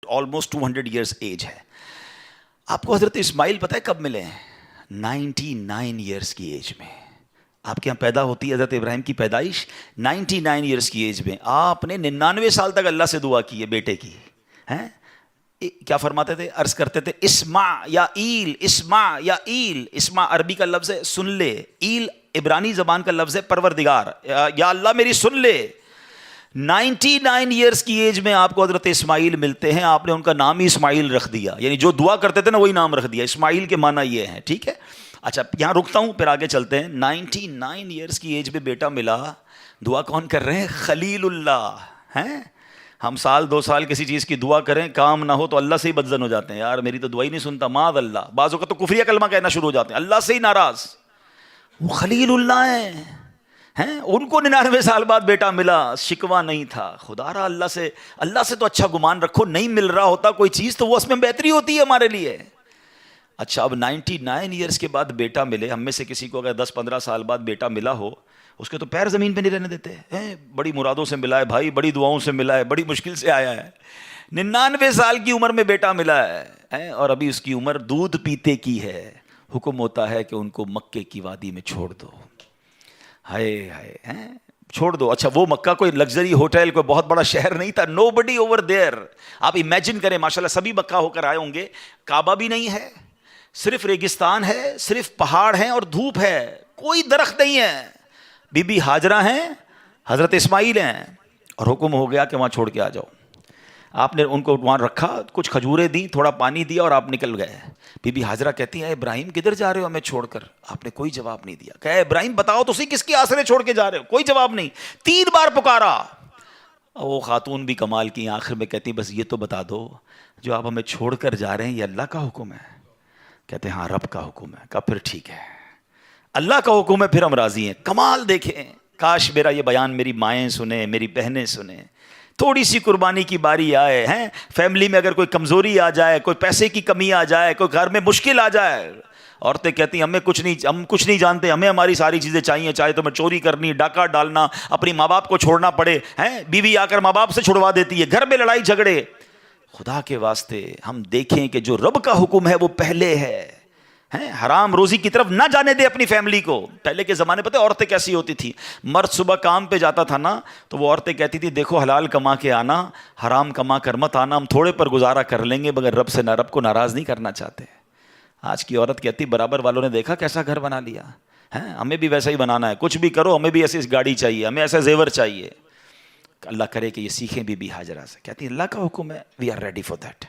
Almost 200 years age ہے. آپ کو حضرت اسماعیل پتہ ہے کب ملے ہیں؟ 99 ایئرس کی ایج میں. آپ کے یہاں پیدا ہوتی ہے حضرت ابراہیم کی پیدائش 99 ایئرس کی ایج میں. آپ نے 99 سال تک اللہ سے دعا کی ہے بیٹے کی. ہیں کیا فرماتے تھے؟ عرض کرتے تھے اسمع یا ایل، اسمع یا ایل. اسمع عربی کا لفظ ہے سن لے، ایل عبرانی زبان کا لفظ ہے پروردگار. یا اللہ میری سن لے. 99 ایئرس کی ایج میں آپ کو حضرت اسماعیل ملتے ہیں. آپ نے ان کا نام ہی اسماعیل رکھ دیا، یعنی جو دعا کرتے تھے نا وہی نام رکھ دیا. اسماعیل کے معنی یہ ہیں. ٹھیک ہے، اچھا یہاں رکتا ہوں پھر آگے چلتے ہیں. 99 ایئرس کی ایج میں بیٹا ملا. دعا کون کر رہے ہیں؟ خلیل اللہ. ہیں ہم سال 2 سال کسی چیز کی دعا کریں، کام نہ ہو تو اللہ سے ہی بدزن ہو جاتے ہیں. یار میری تو دعا ہی نہیں سنتا، معاذ اللہ. بعضوں کا تو کفریہ کلمہ کہنا شروع ہو جاتے ہیں، اللہ سے ہی ناراض. وہ خلیل اللہ ہیں. ان کو 99 سال بعد بیٹا ملا، شکوہ نہیں تھا. خدا را اللہ سے تو اچھا گمان رکھو. نہیں مل رہا ہوتا کوئی چیز تو وہ اس میں بہتری ہوتی ہے ہمارے لیے. اچھا اب 99 ایئرس کے بعد بیٹا ملے. ہم میں سے کسی کو اگر 10-15 سال بعد بیٹا ملا ہو، اس کے تو پیر زمین پہ نہیں رہنے دیتے ہیں. بڑی مرادوں سے ملا ہے بھائی، بڑی دعاؤں سے ملا ہے، بڑی مشکل سے آیا ہے. 99 سال کی عمر میں بیٹا ملا ہے اور ابھی اس کی عمر دودھ پیتے کی ہے. حکم ہوتا ہے کہ ان کو مکے کی وادی میں چھوڑ دو. ہائے ہائے چھوڑ دو. اچھا وہ مکہ کوئی لگژری ہوٹل، کوئی بہت بڑا شہر نہیں تھا. نو بڈی اوور دیئر. آپ امیجن کریں، ماشاءاللہ سبھی مکہ ہو کر آئے ہوں گے. کعبہ بھی نہیں ہے، صرف ریگستان ہے، صرف پہاڑ ہیں اور دھوپ ہے، کوئی درخت نہیں ہے. بی بی ہاجرہ ہیں، حضرت اسماعیل ہیں، اور حکم ہو گیا کہ وہاں چھوڑ کے آ جاؤ. آپ نے ان کو وہاں رکھا، کچھ کھجوریں دیں، تھوڑا پانی دیا اور آپ نکل گئے. بی بی ہاجرہ کہتی ہیں ابراہیم کدھر جا رہے ہو ہمیں چھوڑ کر؟ آپ نے کوئی جواب نہیں دیا. کہا ابراہیم بتاؤ تو صحیح کس کی آسرے چھوڑ کے جا رہے ہو؟ کوئی جواب نہیں. 3 بار پکارا. وہ خاتون بھی کمال کی، آخر میں کہتی بس یہ تو بتا دو جو آپ ہمیں چھوڑ کر جا رہے ہیں یہ اللہ کا حکم ہے؟ کہتے ہیں ہاں رب کا حکم ہے. کہا پھر ٹھیک ہے، اللہ کا حکم ہے، پھر ہم راضی ہیں. کمال دیکھیں، کاش میرا یہ بیان میری مائیں سنیں، میری بہنیں سنیں. تھوڑی سی قربانی کی باری آئے ہیں، فیملی میں اگر کوئی کمزوری آ جائے، کوئی پیسے کی کمی آ جائے، کوئی گھر میں مشکل آ جائے، عورتیں کہتی ہیں ہم کچھ نہیں جانتے، ہمیں ہماری ساری چیزیں چاہیے، چاہے تو میں چوری کرنی، ڈاکہ ڈالنا، اپنی ماں باپ کو چھوڑنا پڑے. بیوی آ کر ماں باپ سے چھڑوا دیتی ہے، گھر میں لڑائی جھگڑے. خدا کے واسطے ہم دیکھیں کہ جو رب کا حکم ہے وہ پہلے ہے. حرام روزی کی طرف نہ جانے دے اپنی فیملی کو. پہلے کے زمانے پتہ عورتیں کیسی ہوتی تھی؟ مرد صبح کام پہ جاتا تھا نا تو وہ عورتیں کہتی تھی دیکھو حلال کما کے آنا، حرام کما کر مت آنا، ہم تھوڑے پر گزارا کر لیں گے مگر رب کو ناراض نہیں کرنا چاہتے. آج کی عورت کہتی برابر والوں نے دیکھا کیسا گھر بنا لیا، ہمیں بھی ویسا ہی بنانا ہے، کچھ بھی کرو ہمیں بھی ایسی گاڑی چاہیے، ہمیں ایسا زیور چاہیے. اللہ کرے کہ یہ سیکھیں بی بی ہاجرہ سے. کہتی اللہ کا حکم ہے، we are ready for that.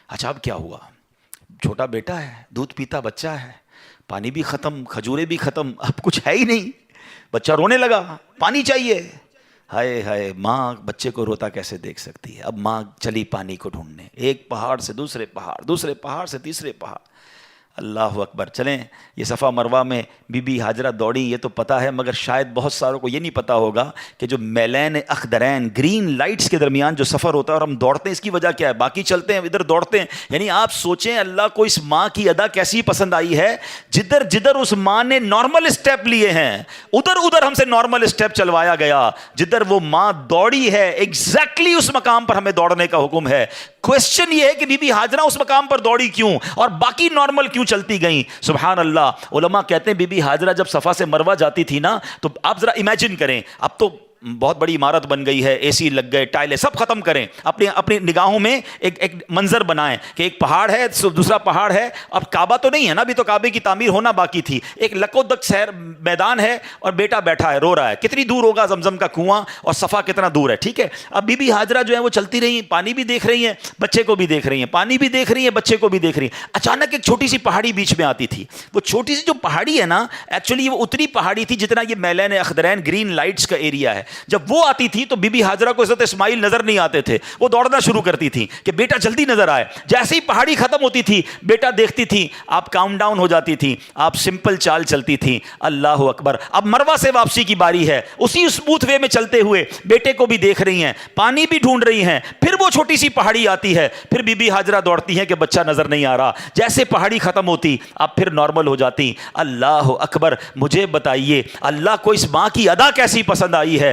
اچھا اب کیا ہوا؟ چھوٹا بیٹا ہے، دودھ پیتا بچہ ہے، پانی بھی ختم، کھجورے بھی ختم، اب کچھ ہے ہی نہیں. بچہ رونے لگا، پانی چاہیے. ہائے ہائے، ماں بچے کو روتا کیسے دیکھ سکتی ہے؟ اب ماں چلی پانی کو ڈھونڈنے، ایک پہاڑ سے دوسرے پہاڑ، دوسرے پہاڑ سے تیسرے پہاڑ. اللہ اکبر. چلیں یہ صفا مروہ میں بی بی ہاجرہ دوڑی یہ تو پتہ ہے، مگر شاید بہت ساروں کو یہ نہیں پتہ ہوگا کہ جو میلین اخضرین گرین لائٹس کے درمیان جو سفر ہوتا ہے اور ہم دوڑتے ہیں، اس کی وجہ کیا ہے؟ باقی چلتے ہیں ادھر دوڑتے ہیں. یعنی آپ سوچیں اللہ کو اس ماں کی ادا کیسی پسند آئی ہے. جدھر اس ماں نے نارمل اسٹیپ لیے ہیں ادھر ہم سے نارمل اسٹیپ چلوایا گیا. جدھر وہ ماں دوڑی ہے ایگزیکٹلی اس مقام پر ہمیں دوڑنے کا حکم ہے. کوشچن یہ ہے کہ بی بی ہاجرہ اس مقام پر دوڑی کیوں اور باقی نارمل کیوں چلتی گئیں؟ سبحان اللہ. علماء کہتے ہیں بی بی ہاجرہ جب صفا سے مروہ جاتی تھی نا تو آپ ذرا امیجن کریں، اب تو بہت بڑی عمارت بن گئی ہے، اے سی لگ گئے، ٹائلیں سب ختم کریں، اپنی نگاہوں میں ایک منظر بنائیں کہ ایک پہاڑ ہے، دوسرا پہاڑ ہے. اب کعبہ تو نہیں ہے نا، ابھی تو کعبے کی تعمیر ہونا باقی تھی. ایک لکودک سیر میدان ہے اور بیٹا بیٹھا ہے رو رہا ہے. کتنی دور ہوگا زمزم کا کنواں اور صفا کتنا دور ہے؟ ٹھیک ہے. اب بی بی ہاجرہ جو ہے وہ چلتی رہی، پانی بھی دیکھ رہی ہیں، بچے کو بھی دیکھ رہی ہیں، پانی بھی دیکھ رہی ہیں، بچے کو بھی دیکھ رہی ہیں. اچانک ایک چھوٹی سی پہاڑی بیچ میں آتی تھی. وہ چھوٹی سی جو پہاڑی ہے نا، ایکچولی وہ اتنی پہاڑی تھی جتنا یہ میلین اخضرین گرین لائٹس کا ایریا ہے. جب وہ آتی تھی تو بی بی ہاجرہ کو حضرت اسماعیل نظر نہیں آتے تھے. وہ دوڑنا شروع کرتی تھی کہ بیٹا جلدی نظر آئے. جیسے ہی پہاڑی ختم ہوتی تھی بیٹا دیکھتی تھی، آپ کاؤنٹ ڈاؤن ہو جاتی تھی، آپ سمپل چال چلتی تھی. اللہ اکبر. اب مروہ سے واپسی کی باری ہے. اسی اسموتھ وے میں چلتے ہوئے بیٹے کو بھی دیکھ رہی ہیں، پانی بھی ڈھونڈ رہی ہیں. پھر وہ چھوٹی سی پہاڑی آتی ہے، پھر بی بی ہاجرہ دوڑتی ہیں کہ بچہ نظر نہیں آ رہا. جیسے پہاڑی ختم ہوتی اب پھر نارمل ہو جاتی. اللہ اکبر. مجھے بتائیے اللہ کو اس ماں کی ادا کیسی پسند آئی ہے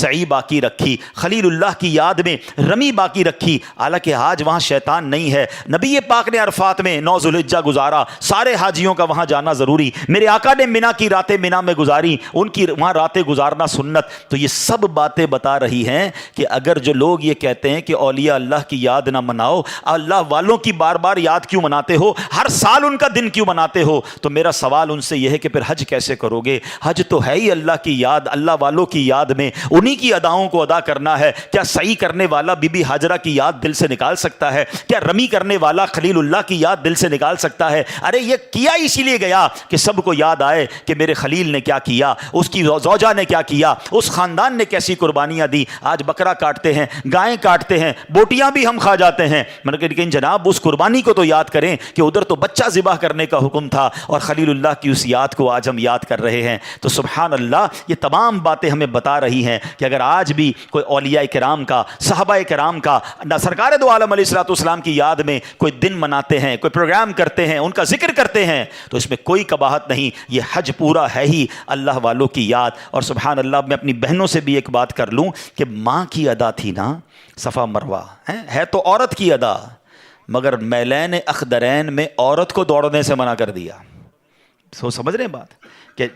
سعی باقی رکھی, خلیل اللہ کی یاد میں رمی باقی رکھی. حالانکہ آج وہاں شیطان نہیں ہے. نبی پاک نے عرفات میں 9 ذوالحجہ گزارا, سارے حاجیوں کا وہاں جانا ضروری. میرے آقا نے منا کی راتیں منا میں گزاری, ان کی وہاں راتیں گزارنا سنت. تو یہ سب باتیں بتا رہی ہیں کہ اگر جو لوگ یہ کہتے ہیں کہ اولیاء اللہ کی یاد نہ مناؤ, اللہ والوں کی بار بار یاد کیوں مناتے ہو, ہر سال ان کا دن کیوں مناتے ہو, تو میرا سوال ان سے یہ ہے کہ پھر حج کیسے کرو گے؟ حج تو ہے ہی اللہ کی یاد, اللہ والوں کی یاد میں انہی کی اداؤں کو ادا کرنا ہے. کیا سعی کرنے والا بی بی ہاجرہ کی یاد دل سے نکال سکتا ہے؟ کیا رمی کرنے والا خلیل اللہ کی یاد دل سے نکال سکتا ہے؟ ارے یہ کیا اسی لیے گیا کہ سب کو یاد آئے کہ میرے خلیل نے کیا کیا, اس کی زوجہ نے کیا کیا, اس خاندان نے کیسی قربانیاں دی. آج بکرا کاٹتے ہیں, گائیں کاٹتے ہیں, بوٹیاں بھی ہم کھا جاتے ہیں, لیکن جناب اس قربانی کو تو یاد کریں کہ ادھر تو بچہ ذبح کرنے کا حکم تھا اور خلیل اللہ کی اس یاد کو آج ہم یاد کر رہے ہیں. تو سبحان اللہ, یہ تمام باتیں ہمیں بتا رہی ہیں کہ اگر آج بھی کوئی اولیاء کرام کا, صحابہ کرام کا, سرکار دو عالم علیہ الصلوۃ والسلام کی یاد میں کوئی دن مناتے ہیں, کوئی پروگرام کرتے ہیں, ان کا ذکر کرتے ہیں, تو اس میں کوئی قباحت نہیں. یہ حج پورا ہے ہی اللہ والوں کی یاد. اور سبحان اللہ, میں اپنی بہنوں سے بھی ایک بات کر لوں کہ ماں کی ادا تھی نا صفا مروہ, ہے تو عورت کی ادا, مگر میلین اخدرین میں عورت کو دوڑنے سے منع کر دیا. سمجھ رہے ہیں بات, کہ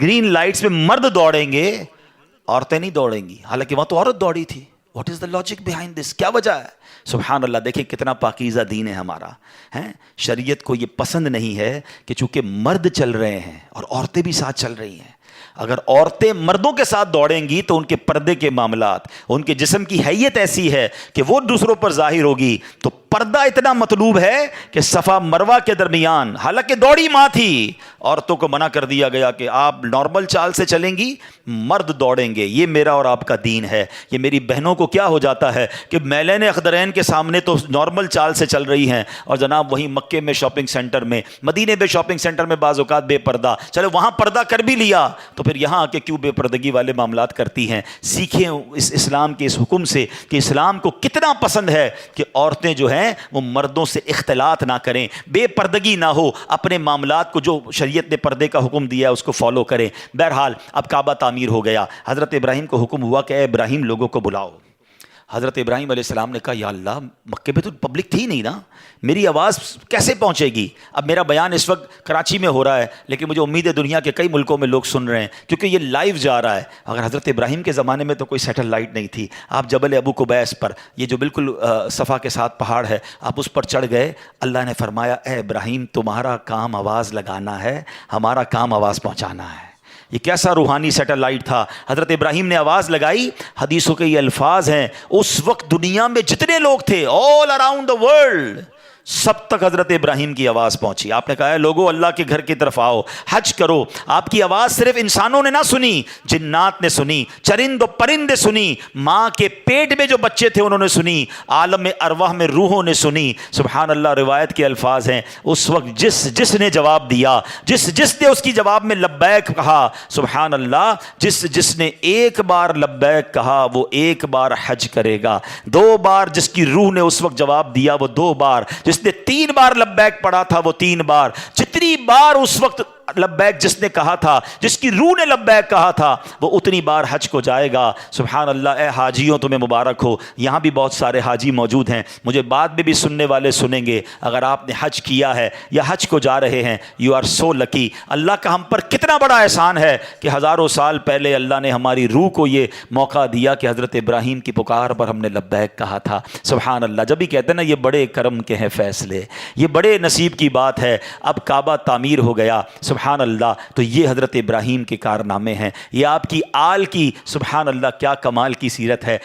گرین لائٹس میں مرد دوڑیں گے, عورتیں نہیں دوڑیں گی, حالانکہ وہاں تو عورت دوڑی تھی. What is the logic behind this, کیا وجہ ہے؟ سبحان اللہ, دیکھیں کتنا پاکیزہ دین ہے ہمارا. شریعت کو یہ پسند نہیں ہے کہ چونکہ مرد چل رہے ہیں اور عورتیں بھی ساتھ چل رہی ہیں, اگر عورتیں مردوں کے ساتھ دوڑیں گی تو ان کے پردے کے معاملات, ان کے جسم کی حیت ایسی ہے کہ وہ دوسروں پر ظاہر ہوگی. تو پردہ اتنا مطلوب ہے کہ صفا مروہ کے درمیان, حالانکہ دوڑی ماں تھی, عورتوں کو منع کر دیا گیا کہ آپ نارمل چال سے چلیں گی, مرد دوڑیں گے. یہ میرا اور آپ کا دین ہے. یہ میری بہنوں کو کیا ہو جاتا ہے کہ میلین اخدرین کے سامنے تو نارمل چال سے چل رہی ہیں, اور جناب وہیں مکے میں شاپنگ سینٹر میں, مدینے میں شاپنگ سینٹر میں بعض اوقات بے پردہ. چلو وہاں پردہ کر بھی لیا تو پھر یہاں آ کے کیوں بے پردگی والے معاملات کرتی ہیں؟ سیکھیں اس اسلام کے اس حکم سے کہ اسلام کو کتنا پسند ہے کہ عورتیں جو ہیں وہ مردوں سے اختلاط نہ کریں, بے پردگی نہ ہو, اپنے معاملات کو جو شریعت نے پردے کا حکم دیا ہے اس کو فالو کریں. بہرحال اب کعبہ تعمیر ہو گیا. حضرت ابراہیم کو حکم ہوا کہ اے ابراہیم لوگوں کو بلاؤ. حضرت ابراہیم علیہ السلام نے کہا یا اللہ, مکے میں تو پبلک تھی نہیں نا, میری آواز کیسے پہنچے گی؟ اب میرا بیان اس وقت کراچی میں ہو رہا ہے, لیکن مجھے امید ہے دنیا کے کئی ملکوں میں لوگ سن رہے ہیں کیونکہ یہ لائیو جا رہا ہے. اگر حضرت ابراہیم کے زمانے میں تو کوئی سیٹلائٹ نہیں تھی, آپ جبل ابو قبیس پر, یہ جو بالکل صفا کے ساتھ پہاڑ ہے, آپ اس پر چڑھ گئے. اللہ نے فرمایا اے ابراہیم تمہارا کام آواز لگانا ہے, ہمارا کام آواز پہنچانا ہے. یہ کیسا روحانی سیٹلائٹ تھا. حضرت ابراہیم نے آواز لگائی. حدیثوں کے یہ الفاظ ہیں, اس وقت دنیا میں جتنے لوگ تھے all around the world, سب تک حضرت ابراہیم کی آواز پہنچی. آپ نے کہا ہے لوگوں اللہ کے گھر کی طرف آؤ, حج کرو. آپ کی آواز صرف انسانوں نے نہ سنی, جنات نے سنی, چرند و پرند سنی, ماں کے پیٹ میں جو بچے تھے انہوں نے سنی, عالم ارواح میں روحوں نے سنی. سبحان اللہ, روایت کے الفاظ ہیں اس وقت جس نے جواب دیا, جس نے اس کی جواب میں لبیک کہا, سبحان اللہ, جس نے ایک بار لبیک کہا وہ ایک بار حج کرے گا. 2 بار جس کی روح نے اس وقت جواب دیا وہ 2 بار, جس نے 3 بار لبیک پڑھا تھا وہ 3 بار. جتنی بار اس وقت لبیک جس نے کہا تھا, جس کی روح نے لبیک کہا تھا, وہ اتنی بار حج کو جائے گا. سبحان اللہ. اے حاجیوں تمہیں مبارک ہو. یہاں بھی بہت سارے حاجی موجود ہیں, مجھے بعد میں بھی سننے والے سنیں گے. اگر آپ نے حج کیا ہے یا حج کو جا رہے ہیں, یو آر سو لکی. اللہ کا ہم پر کتنا بڑا احسان ہے کہ ہزاروں سال پہلے اللہ نے ہماری روح کو یہ موقع دیا کہ حضرت ابراہیم کی پکار پر ہم نے لبیک کہا تھا. سبحان اللہ. جب بھی کہتے ہیں نا یہ بڑے کرم کے ہیں فیصلے, یہ بڑے نصیب کی بات ہے. اب کعبہ تعمیر ہو گیا. سبحان اللہ. تو یہ حضرت ابراہیم کے کارنامے ہیں, یہ آپ کی آل کی سبحان اللہ کیا کمال کی سیرت ہے.